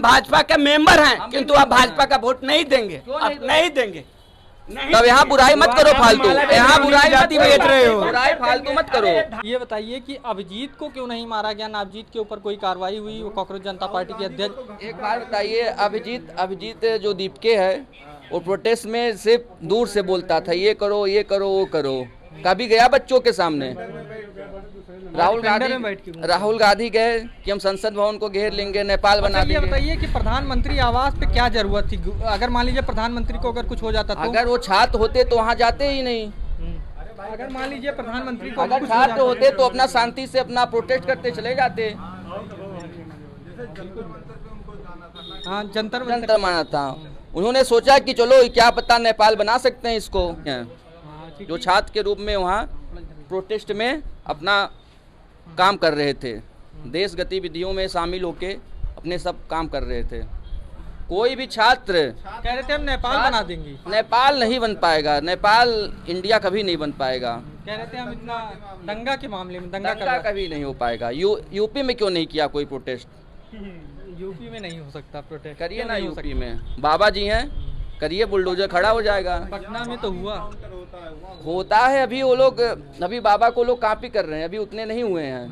भाजपा के मेंबर हैं, किंतु आप भाजपा का वोट नहीं देंगे, आप नहीं देंगे। तब यहाँ बुराई मत करो फालतू, यहाँ बुराई मत बेच रहे हो, बुराई फालतू मत करो। ये बताइए कि अभिजीत को क्यों नहीं मारा गया? नवजीत के ऊपर कोई कार्रवाई हुई? वो कांग्रेस जनता पार्टी के अध्यक्ष। एक बार बताइए, अभिजीत जो दीपके है वो प्रोटेस्ट में सिर्फ दूर से बोलता था, ये करो वो करो। कभी गया बच्चों के सामने? राहुल गांधी गए कि हम संसद भवन को घेर लेंगे, नेपाल बना देंगे। ये बताइए कि प्रधानमंत्री आवास पे क्या जरूरत थी? अगर मान लीजिए प्रधानमंत्री को अगर कुछ हो जाता तो? अगर वो छात्र होते तो वहाँ जाते ही नहीं। अगर मान लीजिए प्रधानमंत्री को अगर छात्र होते तो अपना शांति से अपना प्रोटेस्ट करते चले जाते। हाँ, जंतर माना था। उन्होंने सोचा कि चलो क्या पता नेपाल बना सकते हैं इसको। जो छात्र के रूप में वहाँ प्रोटेस्ट में अपना काम कर रहे थे, देश गतिविधियों में शामिल होके अपने सब काम कर रहे थे। कोई भी छात्र कह रहे थे हम नेपाल बना देंगे। नेपाल नहीं बन पाएगा, नेपाल इंडिया कभी नहीं बन पाएगा। कह रहे थे हम इतना दंगा के मामले में दंगा कभी नहीं हो पाएगा। यूपी में क्यों नहीं किया कोई प्रोटेस्ट? यूपी में नहीं हो सकता प्रोटेस्ट। करिए ना, यूपी में बाबा जी हैं, करिए, बुलडोजर खड़ा हो जाएगा। पटना में तो होता है। अभी वो लोग, अभी बाबा को लोग कॉपी कर रहे हैं, अभी उतने नहीं हुए हैं।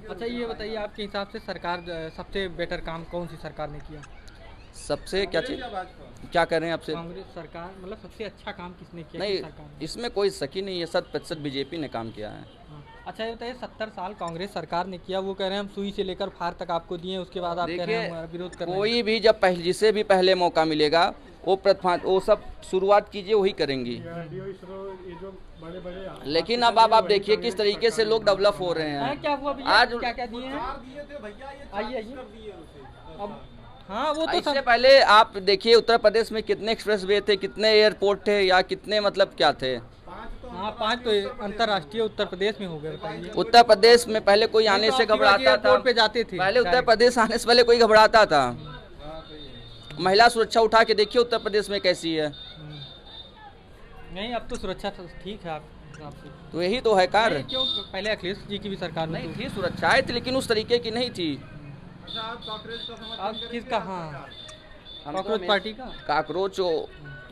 अच्छा, ये बताइए आपके हिसाब से सरकार सबसे बेटर काम कौन सी सरकार ने किया? सबसे क्या चीज क्या कर रहे हैं आपसे? कांग्रेस सरकार, मतलब सबसे अच्छा काम किसने किया? नहीं, इसमें कोई शक ही नहीं है, 100% बीजेपी ने काम किया है। अच्छा, ये बताइए 70 साल कांग्रेस सरकार ने किया, वो कह रहे हैं हम सुई से लेकर फार तक आपको दिए, उसके बाद आप कह रहे हैं हमारा विरोध कर रहे हैं। कोई भी जब जिसे भी पहले मौका मिलेगा वो सब शुरुआत कीजिए, वही करेंगी। लेकिन अब आप देखिए किस तरीके से लोग डेवलप हो रहे हैं। क्या हुआ आज? क्या दिए हैं? आइए अब। हाँ, वो तो इससे पहले आप देखिए उत्तर प्रदेश में कितने एक्सप्रेसवे थे, कितने एयरपोर्ट थे, या कितने मतलब क्या थे? हाँ, 5 तो अंतर्राष्ट्रीय उत्तर प्रदेश में हो गए। बताइए, उत्तर प्रदेश में पहले कोई आने से घबराता था, पे जाते थे पहले उत्तर प्रदेश आने से पहले कोई घबराता था। महिला सुरक्षा उठा के देखिए उत्तर प्रदेश में कैसी है। नहीं, अब तो सुरक्षा ठीक है। तो यही तो है कार्य। क्यों पहले अखिलेश जी की भी सरकार नहीं थी, सुरक्षाएं थी, लेकिन उस तरीके की नहीं थी। किसका? हाँ, कांग्रेस पार्टी का। काकरोच,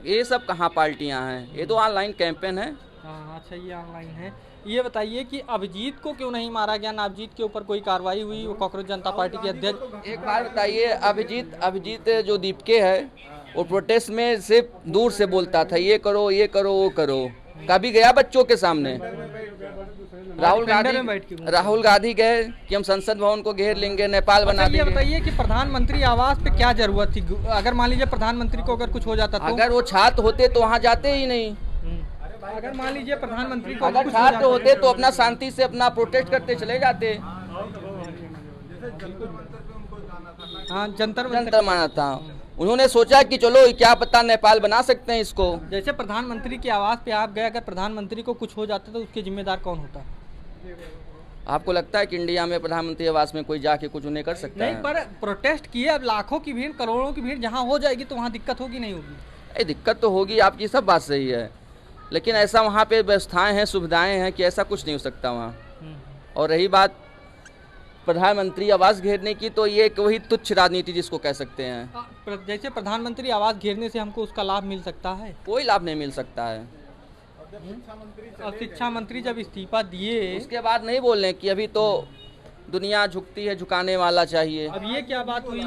ये सब कहाँ पार्टियां हैं? ये तो ऑनलाइन कैंपेन है। हाँ, अच्छा, ये ऑनलाइन है। ये बताइए कि अभिजीत को क्यों नहीं मारा गया? नवजीत के ऊपर कोई कार्रवाई हुई? वो कांग्रेस जनता पार्टी के अध्यक्ष। एक बार बताइए, अभिजीत जो दीपके है वो प्रोटेस्ट में सिर्फ दूर से बोलता था, ये करो वो करो। कभी गया बच्चों के सामने? राहुल गांधी गए कि हम संसद भवन को घेर लेंगे, नेपाल बना देंगे। ये बताइए कि प्रधानमंत्री आवास पे क्या जरूरत थी? अगर मान लीजिए प्रधानमंत्री को अगर कुछ हो जाता तो? अगर वो छात्र होते तो वहाँ जाते ही नहीं। अगर मान लीजिए प्रधानमंत्री को अगर छात्र होते तो अपना शांति से अपना प्रोटेस्ट करते चले जाते। हाँ, जंतर माना था। उन्होंने सोचा कि चलो क्या पता नेपाल बना सकते हैं इसको। जैसे प्रधानमंत्री की आवास पे आप गए, अगर प्रधानमंत्री को कुछ हो जाता तो उसके जिम्मेदार कौन होता? आपको लगता है कि इंडिया में प्रधानमंत्री आवास में कोई जाके कुछ उन्हें कर सकता है? नहीं, पर प्रोटेस्ट किए, अब लाखों की भीड़, करोड़ों की भीड़ जहाँ हो जाएगी तो वहाँ दिक्कत होगी नहीं होगी? दिक्कत तो होगी, आपकी सब बात सही है, लेकिन ऐसा वहाँ पे व्यवस्थाएं हैं, सुविधाएं हैं कि ऐसा कुछ नहीं हो सकता वहाँ। और रही बात प्रधानमंत्री आवास घेरने की, तो ये वही तुच्छ राजनीति जिसको कह सकते हैं। जैसे प्रधानमंत्री आवास घेरने से हमको उसका लाभ मिल सकता है? कोई लाभ नहीं मिल सकता है। अब शिक्षा मंत्री जब इस्तीफा दिए उसके बाद नहीं बोल रहे कि अभी तो दुनिया झुकती है, झुकाने वाला चाहिए। अब ये क्या बात हुई?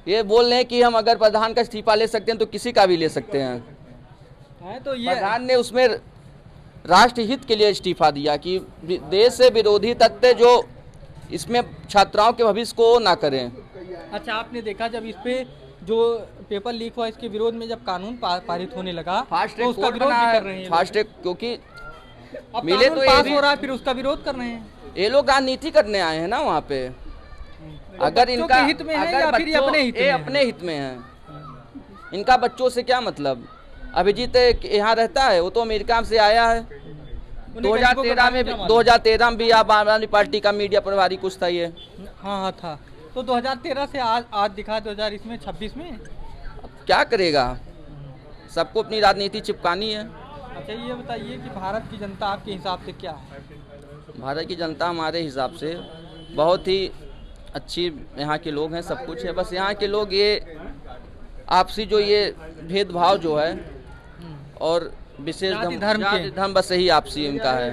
ये बोल रहे हैं कि हम अगर प्रधान का इस्तीफा ले सकते हैं तो किसी का भी ले सकते हैं। तो ये प्रधान ने उसमें राष्ट्र हित के लिए इस्तीफा दिया कि देश से विरोधी तत्व जो इसमें छात्राओं के भविष्य को ना करें। अच्छा, आपने देखा जब इस पे जो पेपर लीक हुआ, इसके विरोध में जब कानून पारित होने लगा, फास्ट तो उसका विरोध भी कर रहे हैं। फास्ट ट्रैक, क्योंकि मिले तो पास हो रहा है, फिर उसका विरोध कर रहे हैं। ये लोग राजनीति करने आए हैं ना वहाँ पे। अगर इनका हित में है या फिर अपने हित में है, इनका बच्चों से क्या मतलब? अभिजीत यहाँ रहता है, वो तो अमेरिका से आया है। 2013 में भी आप आम आदमी पार्टी का मीडिया प्रभारी कुछ था ये। हाँ था। तो 2013 से आज दिखा 2026 में क्या करेगा? सबको अपनी राजनीति चिपकानी है। अच्छा, ये बताइए कि भारत की जनता आपके हिसाब से क्या है? भारत की जनता हमारे हिसाब से बहुत ही अच्छी यहाँ के लोग हैं, सब कुछ है, बस यहाँ के लोग ये आपसी जो ये भेदभाव जो है और विशेष जाति धर्म के। धर्म बस यही आपसी इनका है।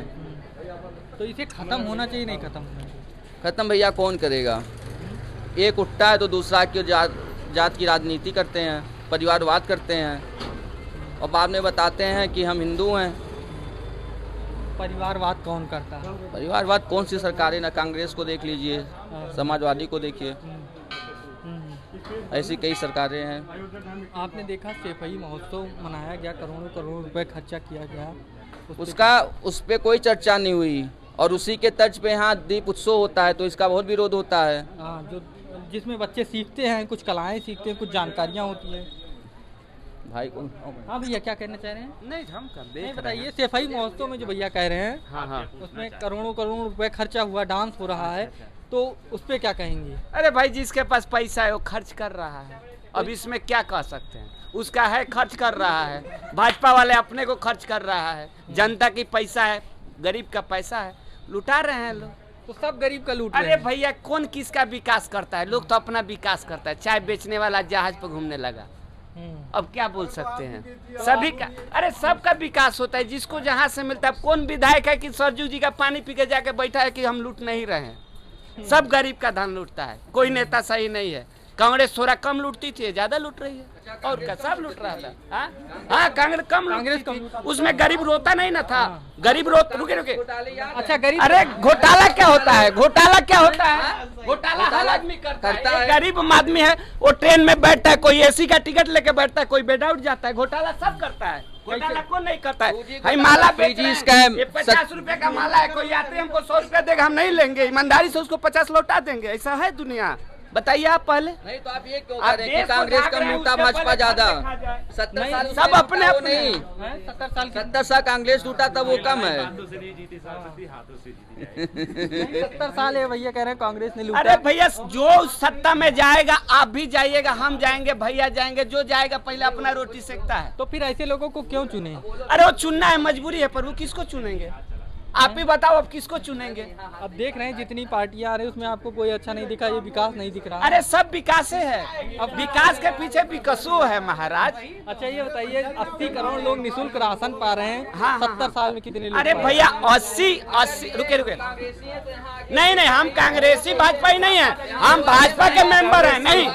तो इसे खत्म होना चाहिए, नहीं खत्म होना चाहिए? खत्म भैया कौन करेगा? एक उठता है तो दूसरा की जात की राजनीति करते हैं, परिवारवाद करते हैं और बाद में बताते हैं कि हम हिंदू हैं। परिवारवाद कौन करता है? परिवारवाद कौन सी सरकारें, ना कांग्रेस को देख लीजिए, समाजवादी को देखिए, ऐसी कई सरकारें हैं। आपने देखा सेफई महोत्सव मनाया गया, करोड़ों करोड़ रुपए खर्चा किया गया, उस पे कोई चर्चा नहीं हुई और उसी के तर्ज पे यहाँ दीप उत्सव होता है तो इसका बहुत विरोध होता है। हाँ, जो जिसमें बच्चे सीखते हैं, कुछ कलाएं सीखते हैं, कुछ जानकारियाँ होती हैं। भाई को हाँ भैया, क्या कहना चाह रहे हैं? नहीं हम कर नहीं बताइए, सेफई महोत्सव में जो भैया कह रहे हैं, हाँ उसमें करोड़ों करोड़ रुपए खर्चा हुआ, डांस हो रहा है, तो उस पे क्या कहेंगे? अरे भाई जिसके पास पैसा है वो खर्च कर रहा है, अब इसमें क्या कह सकते हैं? उसका है, खर्च कर रहा है। भाजपा वाले अपने को खर्च कर रहा है, जनता की पैसा है, गरीब का पैसा है, लुटा रहे हैं लोग। तो सब गरीब का लूट रहे अरे हैं। भैया कौन किसका विकास करता है? लोग तो अपना विकास करता है। चाय बेचने वाला जहाज पर घूमने लगा, अब क्या बोल सकते हैं? सभी का, अरे सबका विकास होता है, जिसको जहाँ से मिलता है। कौन विधायक है कि सरजू जी का पानी पी के जाके बैठा है कि हम लूट नहीं रहे हैं? सब गरीब का धन लूटता है, कोई नेता सही नहीं है। कांग्रेस थोड़ा कम लूटती थी, ज्यादा लूट रही है, और क्या सब लूट रहा था। हाँ कांग्रेस कम, उसमें गरीब रोता नहीं ना था। गरीब रोता, रुके अच्छा गरीब, अरे घोटाला क्या होता है? घोटाला क्या होता है? घोटाला हर आदमी करता है। गरीब आदमी है, वो ट्रेन में बैठता है, कोई एसी का टिकट लेके बैठता है, कोई बेड आउट जाता है। घोटाला सब करता है, घोटाला कौन नहीं करता है? भाई माला बेच रहे हैं, ये 50 रुपए का माला है, कोई आते हमको 100 रुपया देगा, हम नहीं लेंगे, ईमानदारी से उसको 50 लौटा देंगे। ऐसा है दुनिया? बताइए आप पहले। नहीं तो आप ये क्यों कह रहे हैं कि कांग्रेस कम लूटा, भाजपा ज्यादा? 70 साल सब अपने अपने नहीं, 70 साल कांग्रेस लूटा तब वो कम है। 70 साल है भैया, कह रहे हैं कांग्रेस ने लूटा। अरे भैया जो सत्ता में जाएगा, आप भी जाइएगा, हम जाएंगे, भैया जाएंगे, जो जाएगा पहले अपना रोटी सेकता है। तो फिर ऐसे लोगों को क्यों चुने? अरे वो चुनना है, मजबूरी है, पर वो किसको चुनेंगे? आप ही बताओ, अब किसको चुनेंगे? अब देख रहे हैं जितनी पार्टियां आ रही है उसमें आपको कोई अच्छा नहीं दिखा, ये विकास नहीं दिख रहा। अरे सब विकास है, अब विकास के पीछे विकसो है महाराज। अच्छा ये बताइए, 80 करोड़ लोग निःशुल्क राशन पा रहे हैं, हाँ, 70 साल में कितने लोग? अरे भैया 80 रुके नहीं, हम कांग्रेसी भाजपा ही नहीं है, हम भाजपा के मेंबर हैं। नहीं,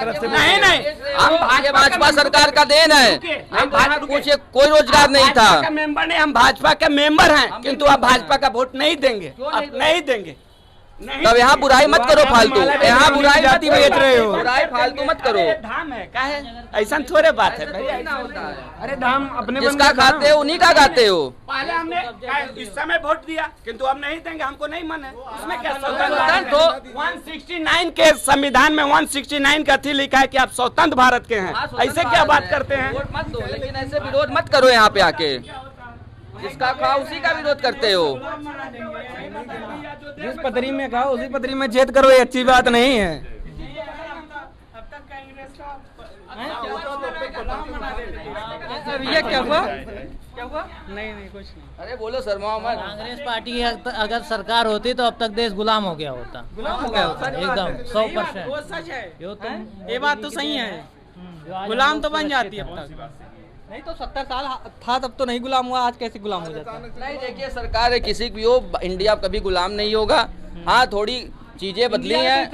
हम भाजपा सरकार का देन है, कुछ कोई रोजगार नहीं था। मेंबर नहीं, हम भाजपा के मेंबर हैं, किंतु आप भाजपा का वोट नहीं देंगे, आप नहीं देंगे। तब यहाँ बुराई मत करो फालतू, यहाँ बुराई मत बेच रहे हो, बुराई फालतू मत करो। धाम है का है, ऐसा थोड़े बात है भैया। अरे धाम अपने जिसका खाते हो उन्हीं का गाते हो। पहले हमने इस समय वोट दिया, किंतु अब नहीं देंगे, हमको नहीं मन है। उसमें क्या स्वतंत्र तो 169 के संविधान में 169 का थी लिखा है कि आप स्वतंत्र भारत के हैं। ऐसे क्या बात करते हैं? वोट मत दो, लेकिन ऐसे विरोध मत करो यहाँ पे आके। जिसका खाओ उसी का विरोध करते हो। जिस पतरी में खाओ उसी पतरी में छेद करो, ये अच्छी बात नहीं है। ये क्या हुआ? नहीं कुछ नहीं। अरे बोलो शर्माओ मत। कांग्रेस पार्टी की अगर सरकार होती तो अब तक देश गुलाम हो गया होता। गुलाम हो गया होता एकदम 100%। वो सच है, ये बात तो सही है। गुलाम तो बन जाती है अब तक। नहीं तो 70 साल था तब तो नहीं गुलाम हुआ, आज कैसे गुलाम हो जाता है? नहीं देखिए, सरकार है किसी भी हो, इंडिया कभी गुलाम नहीं होगा। हाँ थोड़ी चीजें बदली हैं।